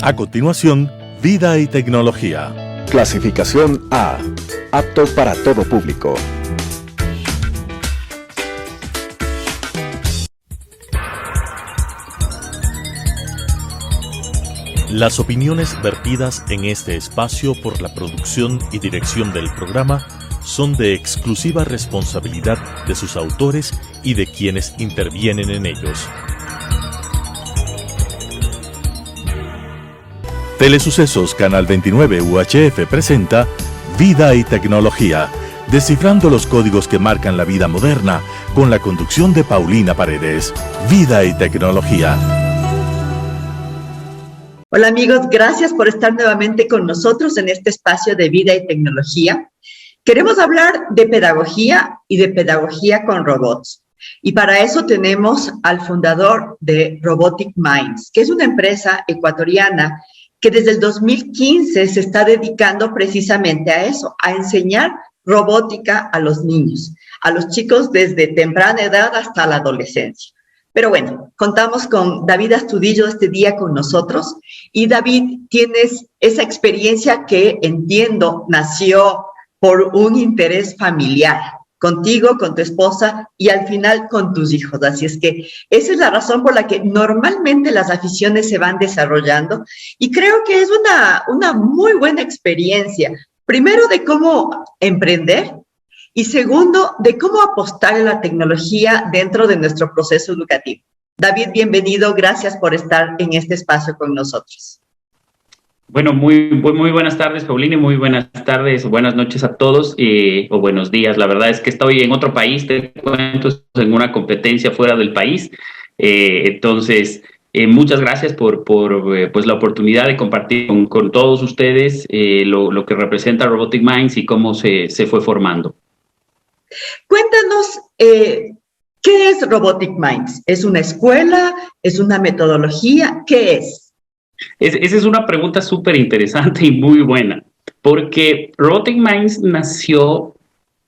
A continuación, Vida y Tecnología. Clasificación A. Apto para todo público. Las opiniones vertidas en este espacio por la producción y dirección del programa son de exclusiva responsabilidad de sus autores y de quienes intervienen en ellos. Telesucesos Canal 29 UHF presenta Vida y Tecnología, descifrando los códigos que marcan la vida moderna, con la conducción de Paulina Paredes. Vida y Tecnología. Hola amigos, gracias por estar nuevamente con nosotros en este espacio de Vida y Tecnología. Queremos hablar de pedagogía y de pedagogía con robots. Y para eso tenemos al fundador de Robotic Minds, que es una empresa ecuatoriana que desde el 2015 se está dedicando precisamente a eso, a enseñar robótica a los niños, a los chicos desde temprana edad hasta la adolescencia. Pero bueno, contamos con David Astudillo este día con nosotros. Y David, tienes esa experiencia que entiendo nació por un interés familiar, contigo, con tu esposa y al final con tus hijos. Así es que esa es la razón por la que normalmente las aficiones se van desarrollando. Y creo que es una muy buena experiencia. Primero, de cómo emprender. Y segundo, de cómo apostar en la tecnología dentro de nuestro proceso educativo. David, bienvenido. Gracias por estar en este espacio con nosotros. Bueno, muy buenas tardes, Paulina, y muy buenas tardes o buenas noches a todos, o buenos días. La verdad es que estoy en otro país, te cuento, en una competencia fuera del país. Entonces, muchas gracias por pues la oportunidad de compartir con todos ustedes lo que representa Robotic Minds y cómo se fue formando. Cuéntanos, ¿qué es Robotic Minds? ¿Es una escuela? ¿Es una metodología? ¿Qué es? Esa es una pregunta súper interesante y muy buena, porque Robotic Minds nació,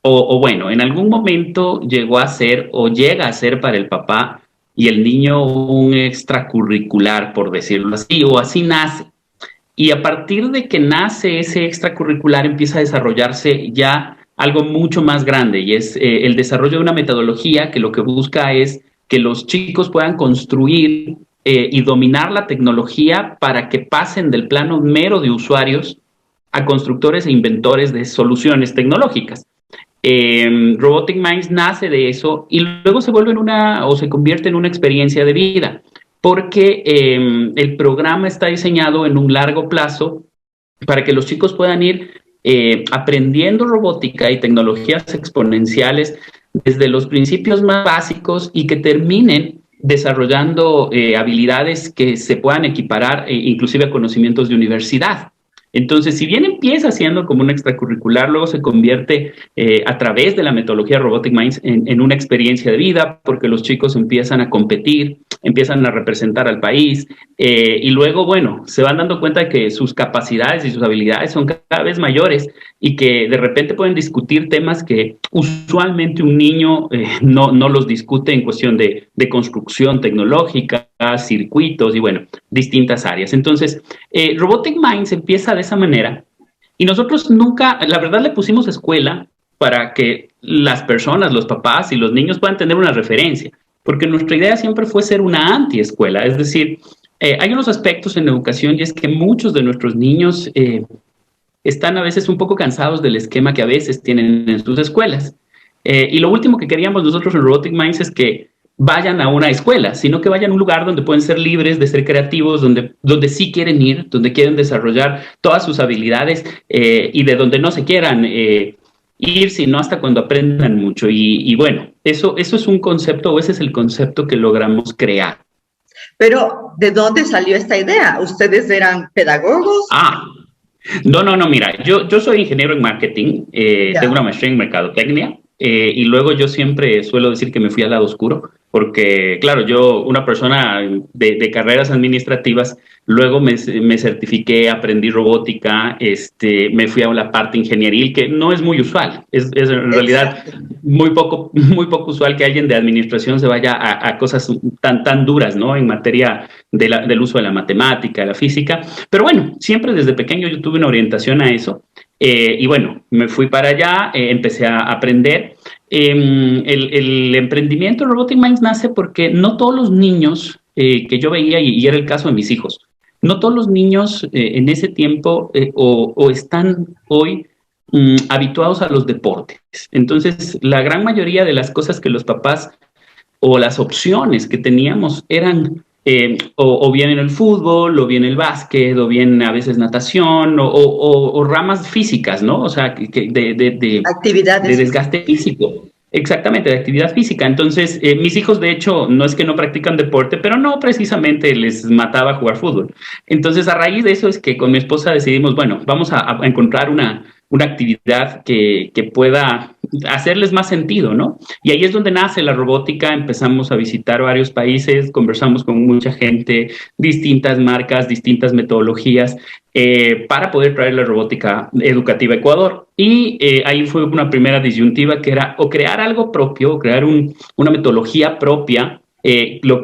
o bueno, en algún momento llegó a ser o llega a ser para el papá y el niño un extracurricular, por decirlo así, o así nace. Y a partir de que nace ese extracurricular empieza a desarrollarse ya algo mucho más grande, y es el desarrollo de una metodología que lo que busca es que los chicos puedan construir y dominar la tecnología para que pasen del plano mero de usuarios a constructores e inventores de soluciones tecnológicas. Robotic Minds nace de eso y luego se convierte en una experiencia de vida, porque el programa está diseñado en un largo plazo para que los chicos puedan ir aprendiendo robótica y tecnologías exponenciales desde los principios más básicos y que terminen desarrollando habilidades que se puedan equiparar inclusive a conocimientos de universidad. Entonces, si bien empieza siendo como un extracurricular, luego se convierte a través de la metodología Robotic Minds en una experiencia de vida, porque los chicos empiezan a competir, empiezan a representar al país y luego, bueno, se van dando cuenta de que sus capacidades y sus habilidades son cada vez mayores y que de repente pueden discutir temas que usualmente un niño no los discute en cuestión de construcción tecnológica, circuitos y, bueno, distintas áreas. Entonces, Robotic Minds empieza de esa manera y nosotros nunca, la verdad, le pusimos escuela para que las personas, los papás y los niños puedan tener una referencia, porque nuestra idea siempre fue ser una antiescuela. Es decir, hay unos aspectos en la educación y es que muchos de nuestros niños están a veces un poco cansados del esquema que a veces tienen en sus escuelas. Y lo último que queríamos nosotros en Robotic Minds es que vayan a una escuela, sino que vayan a un lugar donde pueden ser libres de ser creativos, donde sí quieren ir, donde quieren desarrollar todas sus habilidades y de donde no se quieran ir, sino hasta cuando aprendan mucho. Y bueno, eso es un concepto, o ese es el concepto que logramos crear. Pero, ¿de dónde salió esta idea? ¿Ustedes eran pedagogos? No, mira, yo soy ingeniero en marketing, tengo una maestría en mercadotecnia. y luego yo siempre suelo decir que me fui al lado oscuro, porque claro, yo, una persona de carreras administrativas, luego me certifiqué, aprendí robótica, me fui a la parte ingenieril, que no es muy usual, es en realidad muy poco usual que alguien de administración se vaya a cosas tan duras, ¿no? En materia del uso de la matemática, la física, pero bueno, siempre desde pequeño yo tuve una orientación a eso. Y bueno, me fui para allá, empecé a aprender. El emprendimiento Robotic Minds nace porque no todos los niños que yo veía, y era el caso de mis hijos, no todos los niños en ese tiempo o están hoy habituados a los deportes. Entonces, la gran mayoría de las cosas que los papás o las opciones que teníamos eran o bien en el fútbol, o bien el básquet, o bien a veces natación, o ramas físicas, ¿no? O sea, actividades. De desgaste físico. Exactamente, de actividad física. Entonces, mis hijos, de hecho, no es que no practican deporte, pero no precisamente les mataba jugar fútbol. Entonces, a raíz de eso es que con mi esposa decidimos, bueno, vamos a encontrar una actividad que pueda hacerles más sentido, ¿no? Y ahí es donde nace la robótica, empezamos a visitar varios países, conversamos con mucha gente, distintas marcas, distintas metodologías, para poder traer la robótica educativa a Ecuador. Y ahí fue una primera disyuntiva que era o crear algo propio, o crear una metodología propia,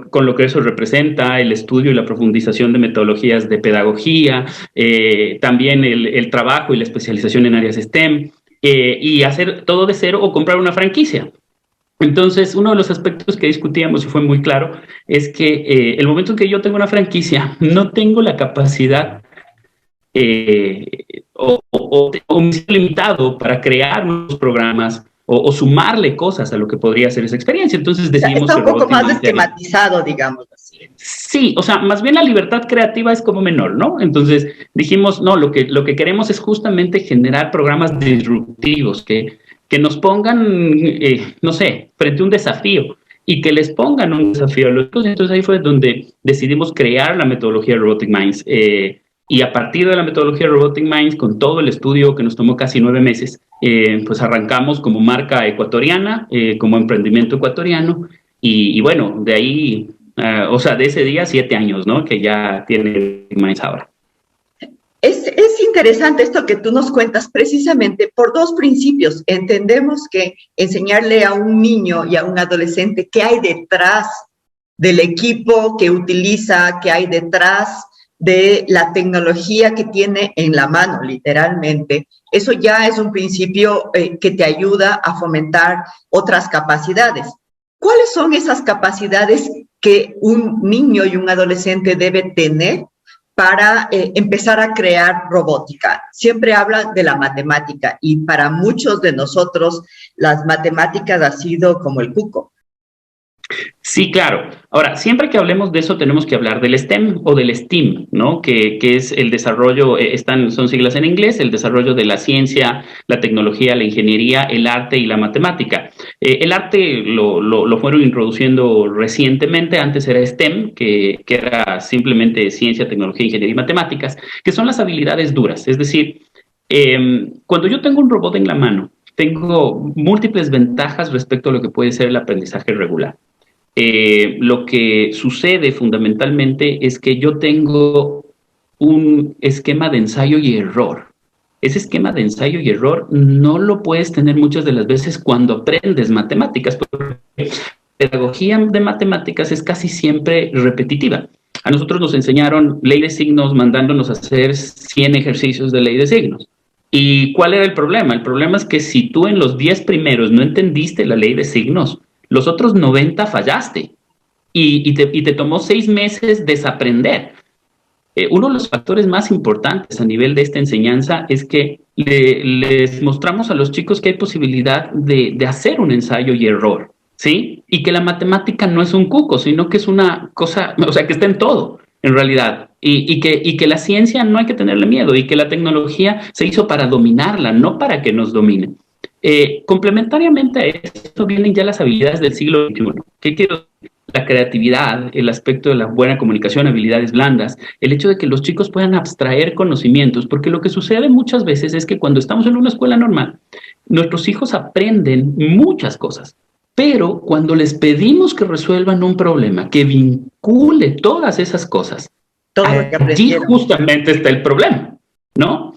con lo que eso representa, el estudio y la profundización de metodologías de pedagogía, también el trabajo y la especialización en áreas STEM, y hacer todo de cero o comprar una franquicia. Entonces, uno de los aspectos que discutíamos y fue muy claro es que el momento en que yo tengo una franquicia, no tengo la capacidad o me siento limitado para crear nuevos programas o sumarle cosas a lo que podría ser esa experiencia. Entonces decidimos está un poco más esquematizado, digamos así. Sí, o sea, más bien la libertad creativa es como menor, ¿no? Entonces dijimos, no, lo que queremos es justamente generar programas disruptivos que nos pongan, no sé, frente a un desafío y que les pongan un desafío a los chicos. Entonces ahí fue donde decidimos crear la metodología Robotic Minds. Y a partir de la metodología Robotic Minds, con todo el estudio que nos tomó casi 9 meses, pues arrancamos como marca ecuatoriana, como emprendimiento ecuatoriano, y bueno, de ahí, o sea, de ese día 7 años, ¿no? Que ya tiene Robotic Minds ahora. Es interesante esto que tú nos cuentas precisamente por 2 principios. Entendemos que enseñarle a un niño y a un adolescente qué hay detrás del equipo que utiliza, qué hay detrás de la tecnología que tiene en la mano, literalmente. Eso ya es un principio que te ayuda a fomentar otras capacidades. ¿Cuáles son esas capacidades que un niño y un adolescente debe tener para empezar a crear robótica? Siempre hablan de la matemática y para muchos de nosotros las matemáticas ha sido como el cuco. Sí, claro. Ahora, siempre que hablemos de eso tenemos que hablar del STEM o del STEAM, ¿no? Que es el desarrollo, son siglas en inglés, el desarrollo de la ciencia, la tecnología, la ingeniería, el arte y la matemática. El arte lo fueron introduciendo recientemente, antes era STEM, que era simplemente ciencia, tecnología, ingeniería y matemáticas, que son las habilidades duras. Es decir, cuando yo tengo un robot en la mano, tengo múltiples ventajas respecto a lo que puede ser el aprendizaje regular. Lo que sucede fundamentalmente es que yo tengo un esquema de ensayo y error. Ese esquema de ensayo y error no lo puedes tener muchas de las veces cuando aprendes matemáticas, porque la pedagogía de matemáticas es casi siempre repetitiva. A nosotros nos enseñaron ley de signos mandándonos a hacer 100 ejercicios de ley de signos. ¿Y cuál era el problema? El problema es que si tú en los 10 primeros no entendiste la ley de signos, los otros 90 fallaste y te tomó 6 meses desaprender. Uno de los factores más importantes a nivel de esta enseñanza es que les mostramos a los chicos que hay posibilidad de hacer un ensayo y error, ¿sí? Y que la matemática no es un cuco, sino que es una cosa, o sea, que está en todo, en realidad. Y que la ciencia no hay que tenerle miedo y que la tecnología se hizo para dominarla, no para que nos domine. Complementariamente a esto vienen ya las habilidades del siglo XXI. ¿Qué quiero decir? la creatividad, el aspecto de la buena comunicación, habilidades blandas, el hecho de que los chicos puedan abstraer conocimientos, porque lo que sucede muchas veces es que cuando estamos en una escuela normal, nuestros hijos aprenden muchas cosas, pero cuando les pedimos que resuelvan un problema que vincule todas esas cosas, Todo lo que allí aprendieron. justamente está el problema, ¿no?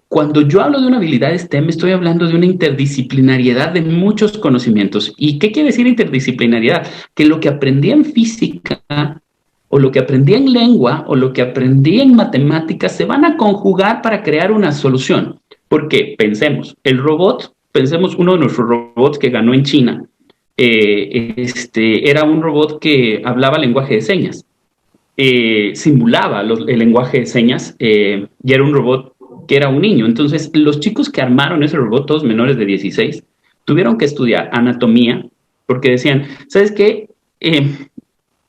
Cuando yo hablo de una habilidad STEM, estoy hablando de una interdisciplinariedad de muchos conocimientos. ¿Y qué quiere decir interdisciplinariedad? Que lo que aprendí en física, o lo que aprendí en lengua, o lo que aprendí en matemáticas, se van a conjugar para crear una solución. Porque pensemos, pensemos uno de nuestros robots que ganó en China, era un robot que hablaba lenguaje de señas. Simulaba el lenguaje de señas y era un robot que era un niño. Entonces, los chicos que armaron ese robot, todos menores de 16, tuvieron que estudiar anatomía porque decían, ¿sabes qué?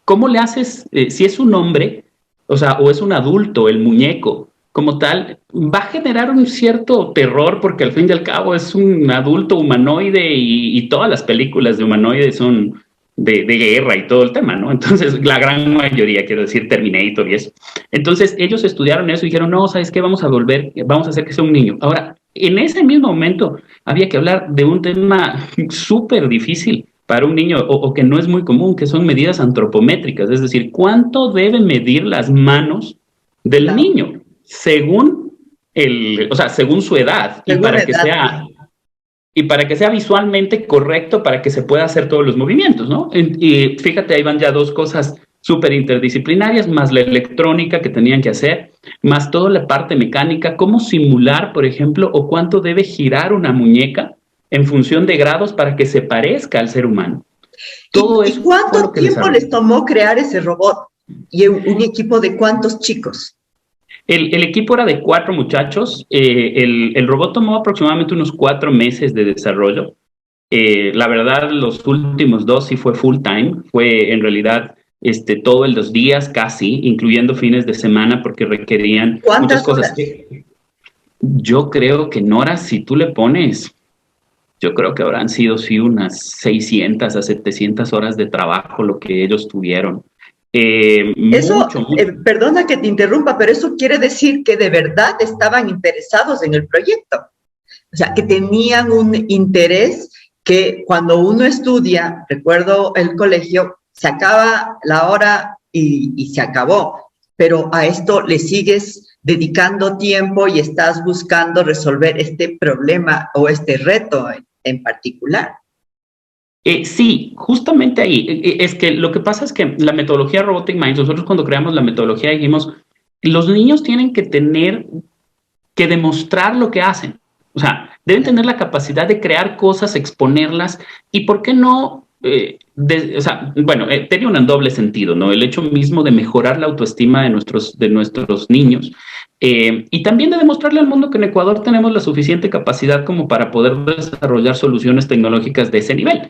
¿Cómo le haces, si es un hombre, o sea, o es un adulto, el muñeco, como tal, va a generar un cierto terror porque al fin y al cabo es un adulto humanoide y todas las películas de humanoides son de guerra y todo el tema, ¿no? Entonces, la gran mayoría, quiero decir, Terminator y eso. Entonces, ellos estudiaron eso y dijeron, no, ¿sabes qué? Vamos a hacer que sea un niño. Ahora, en ese mismo momento, había que hablar de un tema súper difícil para un niño o que no es muy común, que son medidas antropométricas, es decir, ¿cuánto deben medir las manos del niño según según su edad Según y para que sea visualmente correcto, para que se pueda hacer todos los movimientos, ¿no? Y fíjate, ahí van ya dos cosas súper interdisciplinarias, más la electrónica que tenían que hacer, más toda la parte mecánica, cómo simular, por ejemplo, o cuánto debe girar una muñeca en función de grados para que se parezca al ser humano. Todo ¿Y cuánto tiempo les tomó crear ese robot? ¿Y un equipo de cuántos chicos? El equipo era de 4 muchachos. El robot tomó aproximadamente unos 4 meses de desarrollo. La verdad, los últimos 2 sí fue full time. Fue en realidad todos los días casi, incluyendo fines de semana, porque requerían muchas cosas. Yo creo que Nora, si tú le pones, yo creo que habrán sido sí unas 600 a 700 horas de trabajo lo que ellos tuvieron. Eso, perdona que te interrumpa, pero eso quiere decir que de verdad estaban interesados en el proyecto. O sea, que tenían un interés que cuando uno estudia, recuerdo el colegio, se acaba la hora y se acabó, pero a esto le sigues dedicando tiempo y estás buscando resolver este problema o este reto en particular. Sí, justamente ahí. Es que lo que pasa es que la metodología Robotic Minds, nosotros cuando creamos la metodología dijimos, los niños tienen que tener que demostrar lo que hacen. O sea, deben tener la capacidad de crear cosas, exponerlas y, ¿por qué no? Tenía un doble sentido, ¿no? El hecho mismo de mejorar la autoestima de nuestros niños y también de demostrarle al mundo que en Ecuador tenemos la suficiente capacidad como para poder desarrollar soluciones tecnológicas de ese nivel.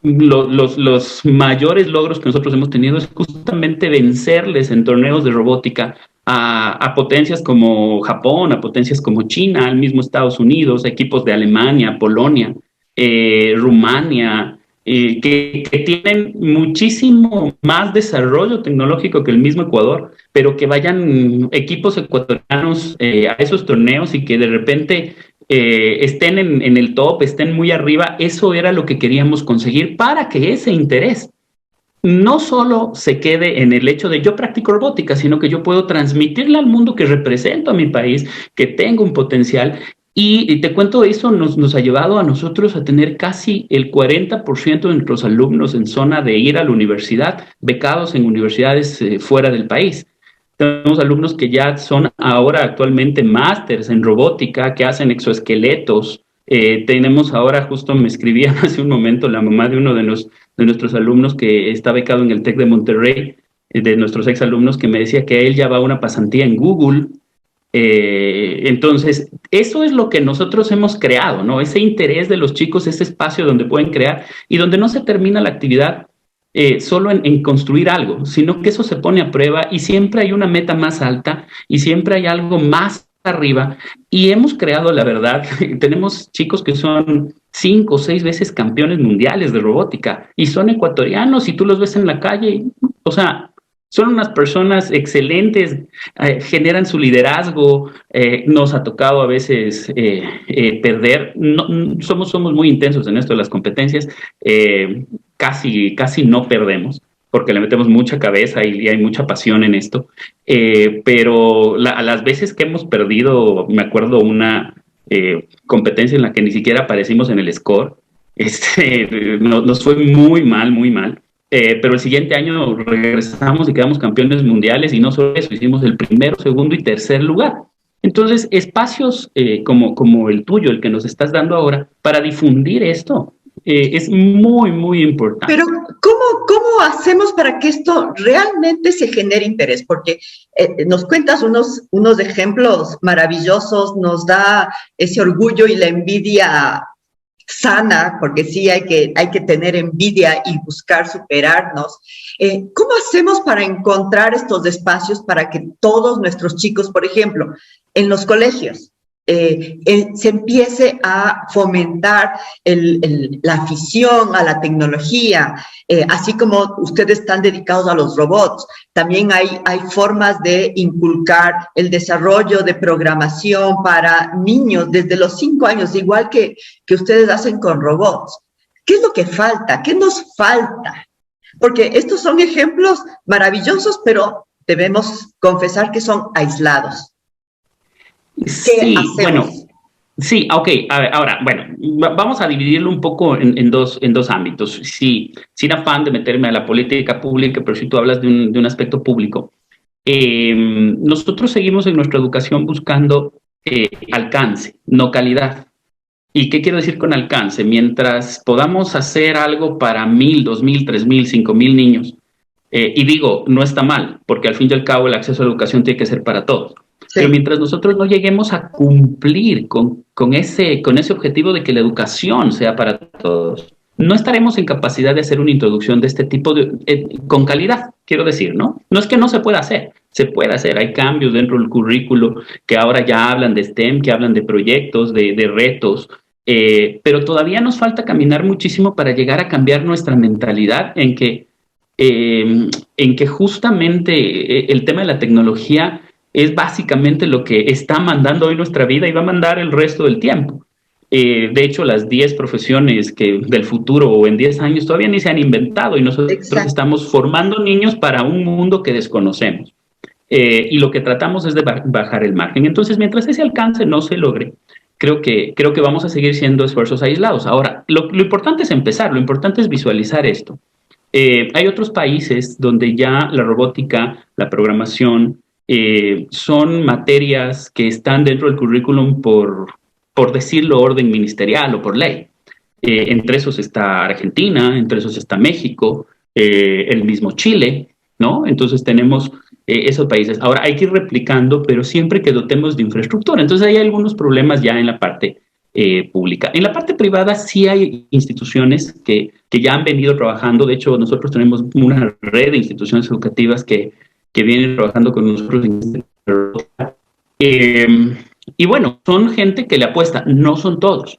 Los mayores logros que nosotros hemos tenido es justamente vencerles en torneos de robótica a potencias como Japón, a potencias como China, al mismo Estados Unidos, equipos de Alemania, Polonia, Rumania, que tienen muchísimo más desarrollo tecnológico que el mismo Ecuador, pero que vayan equipos ecuatorianos a esos torneos y que de repente estén en el top, estén muy arriba. Eso era lo que queríamos conseguir para que ese interés no solo se quede en el hecho de yo practico robótica, sino que yo puedo transmitirle al mundo que represento a mi país, que tengo un potencial. Y te cuento, eso nos ha llevado a nosotros a tener casi el 40% de nuestros alumnos en zona de ir a la universidad, becados en universidades fuera del país. Tenemos alumnos que ya son ahora actualmente másters en robótica, que hacen exoesqueletos. Tenemos ahora, justo me escribían hace un momento la mamá de uno de nuestros alumnos que está becado en el TEC de Monterrey, de nuestros exalumnos, que me decía que él ya va a una pasantía en Google. Entonces, eso es lo que nosotros hemos creado, ¿no? Ese interés de los chicos, ese espacio donde pueden crear y donde no se termina la actividad solo en construir algo, sino que eso se pone a prueba y siempre hay una meta más alta y siempre hay algo más arriba. Y hemos creado, la verdad, tenemos chicos que son 5 o 6 veces campeones mundiales de robótica y son ecuatorianos y tú los ves en la calle, o sea, son unas personas excelentes, generan su liderazgo, nos ha tocado a veces perder, no, somos muy intensos en esto de las competencias, casi no perdemos, porque le metemos mucha cabeza y hay mucha pasión en esto, pero a las veces que hemos perdido, me acuerdo una competencia en la que ni siquiera aparecimos en el score, nos fue muy mal. Pero el siguiente año regresamos y quedamos campeones mundiales y no solo eso, hicimos el primero, segundo y tercer lugar. Entonces, espacios como el tuyo, el que nos estás dando ahora, para difundir esto, es muy importante. Pero, ¿cómo hacemos para que esto realmente se genere interés? Porque nos cuentas unos ejemplos maravillosos, nos da ese orgullo y la envidia sana, porque sí hay que tener envidia y buscar superarnos. ¿Cómo hacemos para encontrar estos espacios para que todos nuestros chicos, por ejemplo, en los colegios, se empiece a fomentar la afición a la tecnología, así como ustedes están dedicados a los robots? También hay formas de inculcar el desarrollo de programación para niños desde los 5 años, igual que ustedes hacen con robots. ¿Qué es lo que falta? ¿Qué nos falta? Porque estos son ejemplos maravillosos, pero debemos confesar que son aislados. Sí, bueno, sí, ok. Ahora, bueno, vamos a dividirlo un poco en dos ámbitos. Sí, sin afán de meterme a la política pública, pero si tú hablas de un aspecto público. Nosotros seguimos en nuestra educación buscando alcance, no calidad. ¿Y qué quiero decir con alcance? Mientras podamos hacer algo para 1,000, 2,000, 3,000, 5,000 niños, y digo, no está mal, porque al fin y al cabo el acceso a la educación tiene que ser para todos. Sí. Pero mientras nosotros no lleguemos a cumplir con ese objetivo de que la educación sea para todos, no estaremos en capacidad de hacer una introducción de este tipo con calidad, quiero decir, ¿no? No es que no se pueda hacer, se puede hacer. Hay cambios dentro del currículo que ahora ya hablan de STEM, que hablan de proyectos, de retos, pero todavía nos falta caminar muchísimo para llegar a cambiar nuestra mentalidad en que justamente el tema de la tecnología es básicamente lo que está mandando hoy nuestra vida y va a mandar el resto del tiempo. De hecho, las 10 profesiones del futuro o en 10 años todavía ni se han inventado y nosotros estamos formando niños para un mundo que desconocemos. Y lo que tratamos es de bajar el margen. Entonces, mientras ese alcance no se logre, creo que vamos a seguir siendo esfuerzos aislados. Ahora, lo importante es empezar, lo importante es visualizar esto. Hay otros países donde ya la robótica, la programación, son materias que están dentro del currículum por decirlo, orden ministerial o por ley. Entre esos está Argentina, entre esos está México, el mismo Chile, ¿no? Entonces tenemos esos países. Ahora hay que ir replicando, pero siempre que dotemos de infraestructura. Entonces hay algunos problemas ya en la parte pública. En la parte privada sí hay instituciones que ya han venido trabajando. De hecho, nosotros tenemos una red de instituciones educativas que vienen trabajando con nosotros. Y bueno, son gente que le apuesta, no son todos,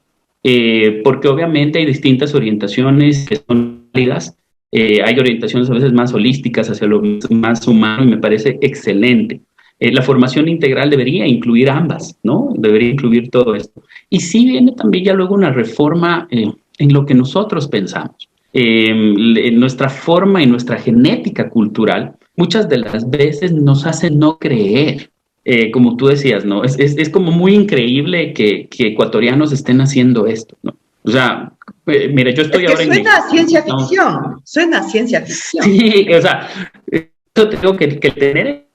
porque obviamente hay distintas orientaciones que son válidas. Hay orientaciones a veces más holísticas hacia lo más humano y me parece excelente. La formación integral debería incluir ambas, ¿no? Debería incluir todo esto. Y sí viene también ya luego una reforma en lo que nosotros pensamos. Nuestra forma y nuestra genética cultural muchas de las veces nos hacen no creer. Como tú decías, ¿no? Es como muy increíble que ecuatorianos estén haciendo esto, ¿no? O sea, mira, yo estoy ahora en México. Suena a ciencia ficción, ¿no? Suena a ciencia ficción. Sí, o sea, esto tengo que tener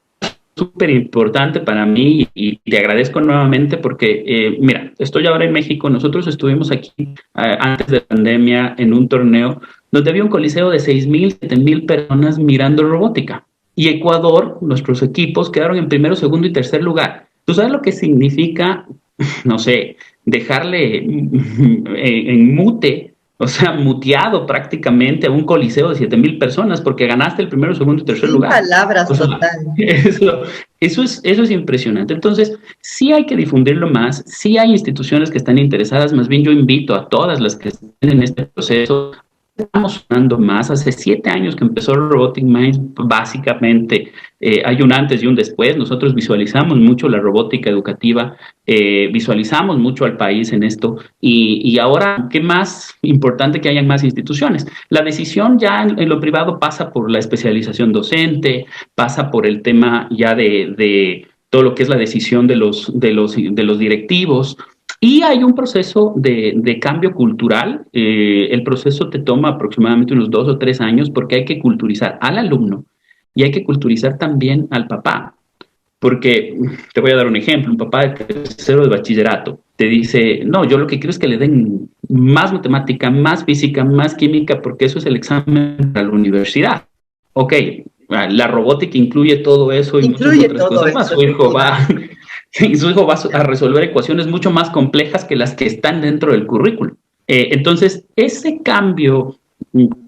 súper importante para mí y te agradezco nuevamente porque, mira, estoy ahora en México, nosotros estuvimos aquí antes de la pandemia en un torneo donde había un coliseo de 6,000, 7,000 personas mirando robótica. Y Ecuador, nuestros equipos, quedaron en primero, segundo y tercer lugar. ¿Tú sabes lo que significa, no sé, dejarle en mute, o sea, muteado prácticamente a un coliseo de 7,000 personas porque ganaste el primero, segundo y tercer lugar? Palabras, o sea, total. Eso es impresionante. Entonces, sí hay que difundirlo más, sí hay instituciones que están interesadas, más bien yo invito a todas las que estén en este proceso. Estamos sonando más. Hace 7 años que empezó Robotic Minds, básicamente hay un antes y un después. Nosotros visualizamos mucho la robótica educativa, visualizamos mucho al país en esto y ahora, ¿qué más importante que hayan más instituciones? La decisión ya en lo privado pasa por la especialización docente, pasa por el tema ya de todo lo que es la decisión de los directivos. Y hay un proceso de cambio cultural. El proceso te toma aproximadamente unos 2 o 3 años porque hay que culturizar al alumno y hay que culturizar también al papá. Porque te voy a dar un ejemplo. Un papá de tercero de bachillerato te dice, no, yo lo que quiero es que le den más matemática, más física, más química, porque eso es el examen para la universidad. Ok, la robótica incluye todo eso y muchas otras cosas más. Su hijo va a resolver ecuaciones mucho más complejas que las que están dentro del currículo. Entonces, ese cambio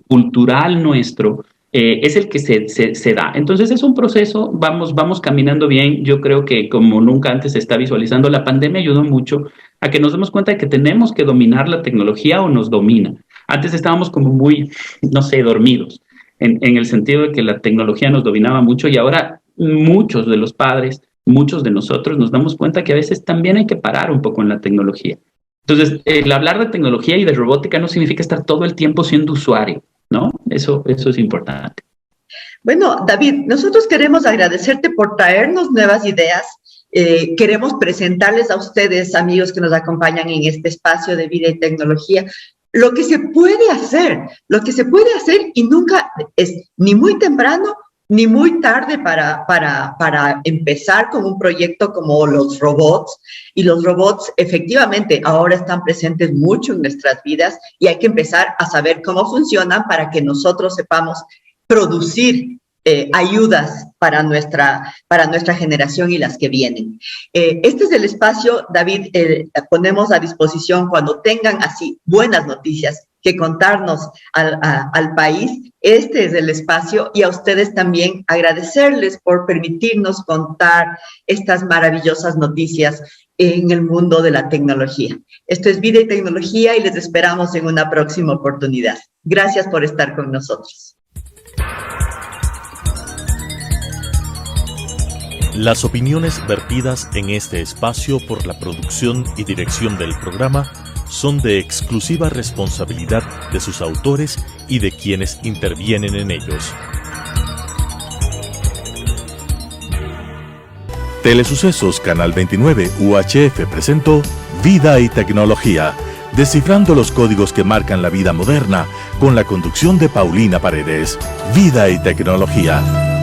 cultural nuestro es el que se da. Entonces, es un proceso, vamos caminando bien. Yo creo que como nunca antes se está visualizando, la pandemia ayudó mucho a que nos demos cuenta de que tenemos que dominar la tecnología o nos domina. Antes estábamos como muy, no sé, dormidos, en el sentido de que la tecnología nos dominaba mucho y ahora muchos de los padres, muchos de nosotros nos damos cuenta que a veces también hay que parar un poco en la tecnología. Entonces, el hablar de tecnología y de robótica no significa estar todo el tiempo siendo usuario, ¿no? Eso es importante. Bueno, David, nosotros queremos agradecerte por traernos nuevas ideas. Queremos presentarles a ustedes, amigos que nos acompañan en este espacio de vida y tecnología, lo que se puede hacer y nunca es ni muy temprano ni muy tarde para empezar con un proyecto como los robots. Y los robots efectivamente ahora están presentes mucho en nuestras vidas y hay que empezar a saber cómo funcionan para que nosotros sepamos producir ayudas para nuestra generación y las que vienen. Este es el espacio, David, ponemos a disposición cuando tengan así buenas noticias que contarnos al país. Este es el espacio y a ustedes también agradecerles por permitirnos contar estas maravillosas noticias en el mundo de la tecnología. Esto es Vida y Tecnología y les esperamos en una próxima oportunidad. Gracias por estar con nosotros. Las opiniones vertidas en este espacio por la producción y dirección del programa son de exclusiva responsabilidad de sus autores y de quienes intervienen en ellos. Telesucesos Canal 29 UHF presentó Vida y Tecnología, descifrando los códigos que marcan la vida moderna, con la conducción de Paulina Paredes. Vida y Tecnología.